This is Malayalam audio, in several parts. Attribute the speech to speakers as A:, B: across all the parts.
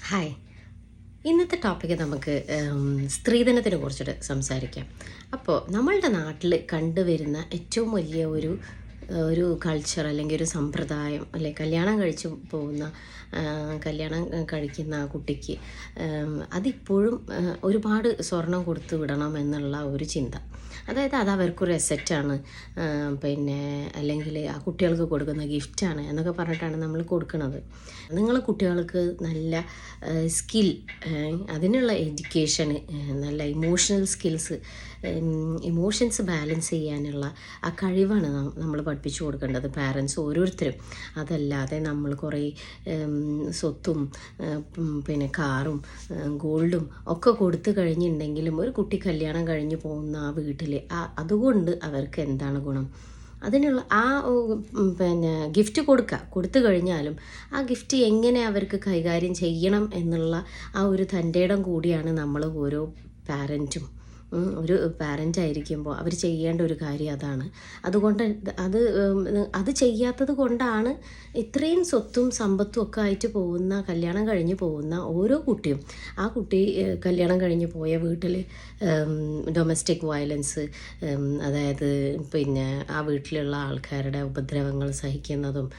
A: ഹായ്. ഇന്നത്തെ ടോപ്പിക്ക് നമുക്ക് സ്ത്രീധനത്തിനെ കുറിച്ചിട്ട് സംസാരിക്കാം. അപ്പോൾ നമ്മളുടെ നാട്ടിൽ കണ്ടുവരുന്ന ഏറ്റവും വലിയ ഒരു കൾച്ചർ അല്ലെങ്കിൽ ഒരു സമ്പ്രദായം അല്ലെ, കല്യാണം കഴിച്ച് പോകുന്ന കല്യാണം കഴിക്കുന്ന ആ കുട്ടിക്ക് അതിപ്പോഴും ഒരുപാട് സ്വർണം കൊടുത്തു വിടണം എന്നുള്ള ഒരു ചിന്ത. അതായത് അത് അവർക്കൊരു അസെറ്റാണ്, പിന്നെ അല്ലെങ്കിൽ ആ കുട്ടികൾക്ക് കൊടുക്കുന്ന ഗിഫ്റ്റാണ് എന്നൊക്കെ പറഞ്ഞിട്ടാണ് നമ്മൾ കൊടുക്കുന്നത്. നിങ്ങളെ കുട്ടികൾക്ക് നല്ല സ്കിൽ, അതിനുള്ള എഡ്യൂക്കേഷൻ, നല്ല ഇമോഷണൽ സ്കിൽസ്, ഇമോഷൻസ് ബാലൻസ് ചെയ്യാനുള്ള ആ കഴിവാണ് നമ്മൾ പഠിപ്പിച്ചു കൊടുക്കേണ്ടത്, പാരൻസ് ഓരോരുത്തരും. അതല്ലാതെ നമ്മൾ കുറേ സ്വത്തും പിന്നെ കാറും ഗോൾഡും ഒക്കെ കൊടുത്തു കഴിഞ്ഞിട്ടുണ്ടെങ്കിലും ഒരു കുട്ടി കല്യാണം കഴിഞ്ഞ് പോകുന്ന ആ വീട്ടിൽ അതുകൊണ്ട് അവർക്ക് എന്താണ് ഗുണം? അതിനുള്ള പിന്നെ ഗിഫ്റ്റ് കൊടുത്തു കഴിഞ്ഞാലും ആ ഗിഫ്റ്റ് എങ്ങനെ അവർക്ക് കൈകാര്യം ചെയ്യണം എന്നുള്ള ആ ഒരു തൻ്റെയിടം കൂടിയാണ് നമ്മൾ ഓരോ പാരൻറ്റും. ഒരു പാരൻ്റായിരിക്കുമ്പോൾ അവർ ചെയ്യേണ്ട ഒരു കാര്യം അതാണ്. അതുകൊണ്ട് അത് ചെയ്യാത്തത് കൊണ്ടാണ് ഇത്രയും സ്വത്തും സമ്പത്തും ഒക്കെ ആയിട്ട് കല്യാണം കഴിഞ്ഞ് പോകുന്ന ഓരോ കുട്ടിയും, ആ കുട്ടി കല്യാണം കഴിഞ്ഞ് പോയ വീട്ടിൽ ഡൊമസ്റ്റിക് വയലൻസ്, അതായത് പിന്നെ ആ വീട്ടിലുള്ള ആൾക്കാരുടെ ഉപദ്രവങ്ങൾ സഹിക്കുന്നതും,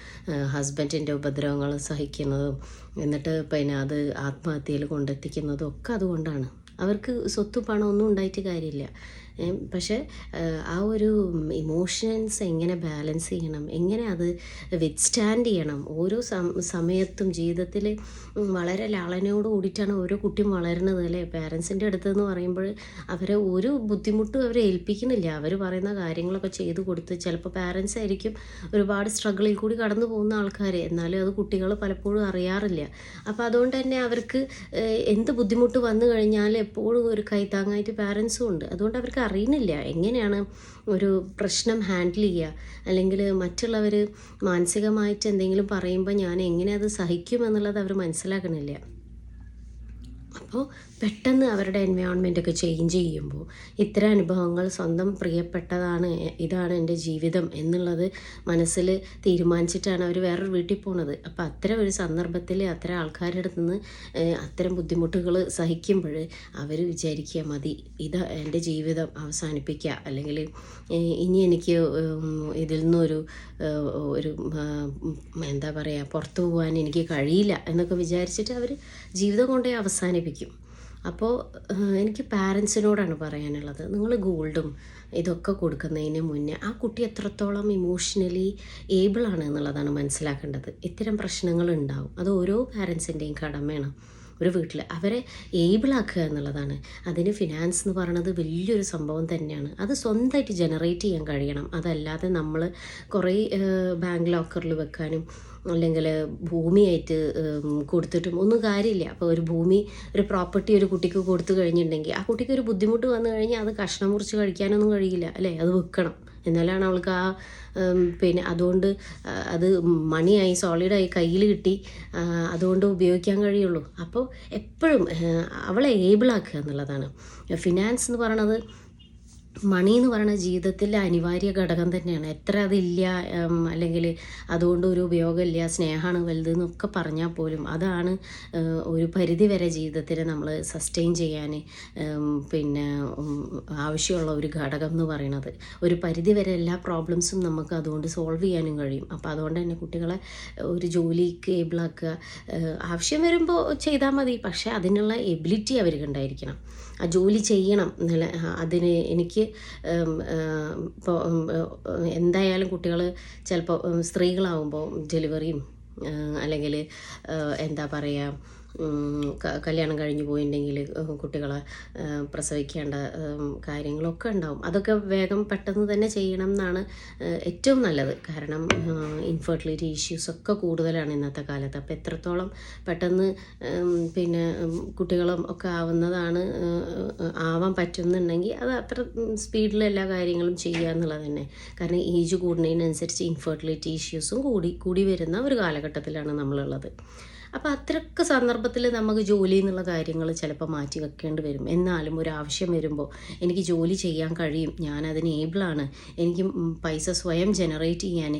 A: ഹസ്ബൻഡിൻ്റെ ഉപദ്രവങ്ങൾ സഹിക്കുന്നതും, എന്നിട്ട് പിന്നെ അത് ആത്മഹത്യയിൽ കൊണ്ടെത്തിക്കുന്നതും ഒക്കെ അതുകൊണ്ടാണ്. അവർക്ക് സ്വത്ത് പണമൊന്നും ഉണ്ടായിട്ട് കാര്യമില്ല. പക്ഷേ ആ ഒരു ഇമോഷൻസ് എങ്ങനെ ബാലൻസ് ചെയ്യണം, എങ്ങനെ അത് വിത്ത്സ്റ്റാൻഡ് ചെയ്യണം, ഓരോ സമയത്തും ജീവിതത്തിൽ വളരെ ലാളനയോട് കൂടിയിട്ടാണ് ഓരോ കുട്ടിയും വളരുന്നത് അല്ലേ. പാരൻസിൻ്റെ അടുത്തെന്ന് പറയുമ്പോൾ അവരെ ഒരു ബുദ്ധിമുട്ടും അവരെ ഏൽപ്പിക്കുന്നില്ല. അവർ പറയുന്ന കാര്യങ്ങളൊക്കെ ചെയ്തു കൊടുത്ത്, ചിലപ്പോൾ പാരൻസ് ആയിരിക്കും ഒരുപാട് സ്ട്രഗിളിൽ കൂടി കടന്നു പോകുന്ന ആൾക്കാർ, എന്നാലും അത് കുട്ടികൾ പലപ്പോഴും അറിയാറില്ല. അപ്പോൾ അതുകൊണ്ട് തന്നെ അവർക്ക് എന്ത് ബുദ്ധിമുട്ട് വന്നു കഴിഞ്ഞാൽ എപ്പോഴും ഒരു കൈത്താങ്ങായിട്ട് പാരൻസും ഉണ്ട്. അതുകൊണ്ട് അവർക്ക് അറിയുന്നില്ല എങ്ങനെയാണ് ഒരു പ്രശ്നം ഹാൻഡിൽ ചെയ്യുക, അല്ലെങ്കിൽ മറ്റുള്ളവർ മാനസികമായിട്ട് എന്തെങ്കിലും പറയുമ്പോൾ ഞാൻ എങ്ങനെ അത് സഹിക്കും എന്നുള്ളത് അവർ മനസ്സിലാക്കണില്ല. അപ്പോൾ പെട്ടെന്ന് അവരുടെ എൻവയോൺമെൻറ്റൊക്കെ ചേഞ്ച് ചെയ്യുമ്പോൾ ഇത്തരം അനുഭവങ്ങൾ സ്വന്തം പ്രിയപ്പെട്ടതാണ്, ഇതാണ് എൻ്റെ ജീവിതം എന്നുള്ളത് മനസ്സിൽ തീരുമാനിച്ചിട്ടാണ് അവർ വേറൊരു വീട്ടിൽ പോണത്. അപ്പോൾ അത്തരം ഒരു സന്ദർഭത്തിൽ അത്തരം ആൾക്കാരുടെ അടുത്ത് നിന്ന് അത്തരം ബുദ്ധിമുട്ടുകൾ സഹിക്കുമ്പോൾ അവർ വിചാരിക്കുക മതി, ഇത് എൻ്റെ ജീവിതം അവസാനിപ്പിക്കുക, അല്ലെങ്കിൽ ഇനി എനിക്ക് ഇതിൽ നിന്നൊരു എന്താ പറയുക, പുറത്തു പോകാൻ എനിക്ക് കഴിയില്ല എന്നൊക്കെ വിചാരിച്ചിട്ട് അവർ ജീവിതം കൊണ്ടേ അവസാനിപ്പിക്കും. അപ്പോൾ എനിക്ക് പാരൻസിനോടാണ് പറയാനുള്ളത്, നിങ്ങൾ ഗോൾഡും ഇതൊക്കെ കൊടുക്കുന്നതിന് മുന്നേ ആ കുട്ടി എത്രത്തോളം ഇമോഷണലി ഏബിളാണ് എന്നുള്ളതാണ് മനസ്സിലാക്കേണ്ടത്. ഇത്തരം പ്രശ്നങ്ങൾ ഉണ്ടാവും, അത് ഓരോ പാരൻസിൻ്റെയും കടമയാണ്. ഒരു വീട്ടിൽ അവരെ ഏബിളാക്കുക എന്നുള്ളതാണ്. അതിന് ഫിനാൻസ് എന്ന് പറയുന്നത് വലിയൊരു സംഭവം തന്നെയാണ്. അത് സ്വന്തമായിട്ട് ജനറേറ്റ് ചെയ്യാൻ കഴിയണം. അതല്ലാതെ നമ്മൾ കുറേ ബാങ്ക് ലോക്കറിൽ വെക്കാനും അല്ലെങ്കിൽ ഭൂമിയായിട്ട് കൊടുത്തിട്ടും ഒന്നും കാര്യമില്ല. അപ്പോൾ ഒരു പ്രോപ്പർട്ടി ഒരു കുട്ടിക്ക് കൊടുത്തു കഴിഞ്ഞിട്ടുണ്ടെങ്കിൽ ആ കുട്ടിക്ക് ഒരു ബുദ്ധിമുട്ട് വന്നു കഴിഞ്ഞാൽ അത് കഷ്ണം മുറിച്ച് കഴിക്കാനൊന്നും കഴിയില്ല അല്ലേ. അത് വെക്കണം, എന്നാലാണ് അവൾക്ക് പിന്നെ അതുകൊണ്ട് അത് മണിയായി സോളിഡായി കയ്യിൽ കിട്ടി, അതുകൊണ്ട് ഉപയോഗിക്കാൻ കഴിയുള്ളൂ. അപ്പോൾ എപ്പോഴും അവളെ ഏബിളാക്കുക എന്നുള്ളതാണ്. ഫിനാൻസ് എന്ന് പറയണത്, മണി എന്ന് പറയുന്ന ജീവിതത്തിലെ അനിവാര്യ ഘടകം തന്നെയാണ്. എത്ര അതില്ല അല്ലെങ്കിൽ അതുകൊണ്ട് ഒരു ഉപയോഗമില്ല, സ്നേഹമാണ് വലുത് എന്നൊക്കെ പറഞ്ഞാൽ പോലും അതാണ് ഒരു പരിധി വരെ ജീവിതത്തിൽ നമ്മൾ സസ്റ്റെയിൻ ചെയ്യാൻ പിന്നെ ആവശ്യമുള്ള ഒരു ഘടകം എന്ന് പറയുന്നത്. ഒരു പരിധി വരെ എല്ലാ പ്രോബ്ലംസും നമുക്ക് അതുകൊണ്ട് സോൾവ് ചെയ്യാനും കഴിയും. അപ്പോൾ അതുകൊണ്ട് തന്നെ കുട്ടികളെ ഒരു ജോലിക്ക് ഏബിളാക്കുക, ആവശ്യം വരുമ്പോൾ ചെയ്താൽ മതി, പക്ഷേ അതിനുള്ള എബിലിറ്റി അവർക്ക് ഉണ്ടായിരിക്കണം. ആ ജോലി ചെയ്യണം, അതിന് എനിക്ക് ഇപ്പോൾ എന്തായാലും കുട്ടികൾ ചിലപ്പോൾ സ്ത്രീകളാവുമ്പോൾ ഡെലിവറിയും അല്ലെങ്കിൽ എന്താ പറയുക, കല്യാണം കഴിഞ്ഞ് പോയിട്ടുണ്ടെങ്കിൽ കുട്ടികളെ പ്രസവിക്കേണ്ട കാര്യങ്ങളൊക്കെ ഉണ്ടാവും. അതൊക്കെ വേഗം പെട്ടെന്ന് തന്നെ ചെയ്യണം എന്നാണ് ഏറ്റവും നല്ലത്. കാരണം ഇൻഫെർട്ടിലിറ്റി ഇഷ്യൂസൊക്കെ കൂടുതലാണ് ഇന്നത്തെ കാലത്ത്. അപ്പോൾ എത്രത്തോളം പെട്ടെന്ന് പിന്നെ കുട്ടികളും ഒക്കെ ആവാൻ പറ്റുന്നുണ്ടെങ്കിൽ അത് അത്ര സ്പീഡിൽ എല്ലാ കാര്യങ്ങളും ചെയ്യുക എന്നുള്ളത് തന്നെ. കാരണം ഏജ് കൂടുന്നതിനനുസരിച്ച് ഇൻഫെർട്ടിലിറ്റി ഇഷ്യൂസും കൂടി വരുന്ന ഒരു കാലഘട്ടത്തിലാണ് നമ്മളുള്ളത്. അപ്പോൾ അത്രയൊക്കെ സന്ദർഭത്തിൽ നമുക്ക് ജോലി എന്നുള്ള കാര്യങ്ങൾ ചിലപ്പോൾ മാറ്റി വെക്കേണ്ടി വരും. എന്നാലും ഒരു ആവശ്യം വരുമ്പോൾ എനിക്ക് ജോലി ചെയ്യാൻ കഴിയും, ഞാനതിന് ഏബിളാണ്, എനിക്ക് പൈസ സ്വയം ജനറേറ്റ് ചെയ്യാൻ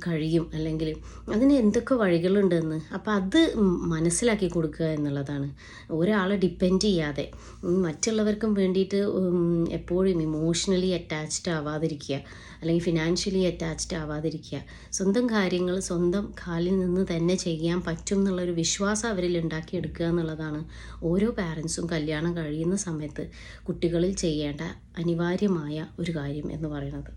A: കഴിയും, അല്ലെങ്കിൽ അതിന് എന്തൊക്കെ വഴികളുണ്ടെന്ന് അപ്പോൾ അത് മനസ്സിലാക്കി കൊടുക്കുക എന്നുള്ളതാണ്. ഒരാളെ ഡിപ്പെൻഡ് ചെയ്യാതെ മറ്റുള്ളവർക്കും വേണ്ടിയിട്ട് എപ്പോഴും ഇമോഷണലി അറ്റാച്ച്ഡ് ആവാതിരിക്കുക, അല്ലെങ്കിൽ ഫിനാൻഷ്യലി അറ്റാച്ച്ഡ് ആവാതിരിക്കുക. സ്വന്തം കാര്യങ്ങൾ സ്വന്തം കാലിൽ നിന്ന് തന്നെ ചെയ്യാൻ പറ്റും എന്നുള്ളൊരു വിശ്വാസം അവരിൽ ഉണ്ടാക്കിയെടുക്കുക എന്നുള്ളതാണ് ഓരോ പാരൻസും കല്യാണം കഴിയുന്ന സമയത്ത് കുട്ടികളിൽ ചെയ്യേണ്ട അനിവാര്യമായ ഒരു കാര്യം എന്ന് പറയുന്നത്.